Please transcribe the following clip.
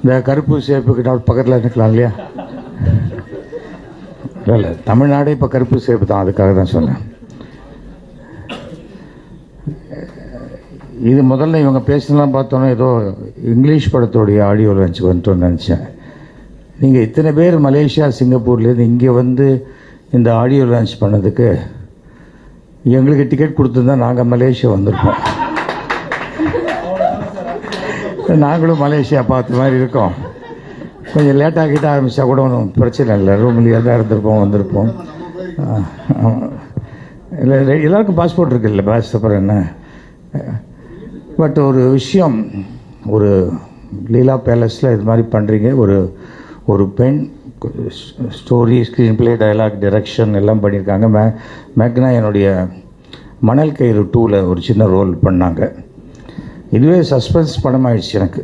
இந்த கருப்பு சேப்புக்கிட்ட பக்கத்தில் நிற்கலாம் இல்லையா? இல்லை தமிழ்நாடே இப்போ கருப்பு சேப்பு தான், அதுக்காக தான் சொன்னேன். இது முதல்ல இவங்க பேசினலாம் பார்த்தோன்னா ஏதோ இங்கிலீஷ் படத்தோடைய ஆடியோ லான்ச்சுக்கு வந்துட்டோன்னு நினச்சேன். நீங்கள் இத்தனை பேர் மலேசியா சிங்கப்பூர்லேருந்து இங்கே வந்து இந்த ஆடியோ லான்ச் பண்ணதுக்கு எங்களுக்கு டிக்கெட் கொடுத்துருந்தா நாங்கள் மலேசியா வந்திருப்போம். நாங்களும் மலேசியா பார்த்த மாதிரி இருக்கோம். கொஞ்சம் லேட்டாக கிட்ட ஆரம்பித்தா கூட ஒன்றும் பிரச்சனை இல்லை, ரூம்லேயே தான் இருந்திருப்போம், வந்திருப்போம். இல்லை எல்லாருக்கும் பாஸ்போர்ட் இருக்குல்ல, பாஸ் அப்புறம் என்ன. பட் ஒரு விஷயம், ஒரு லீலா பேலஸில் இது மாதிரி பண்ணுறீங்க. ஒரு பெண் story, screenplay, dialogue, direction எல்லாம் பண்ணியிருக்காங்க. மேக்னா என்னுடைய மணல் கயிறு 2ல் ஒரு சின்ன ரோல் பண்ணாங்க. இதுவே சஸ்பென்ஸ் படமாயிடுச்சு எனக்கு.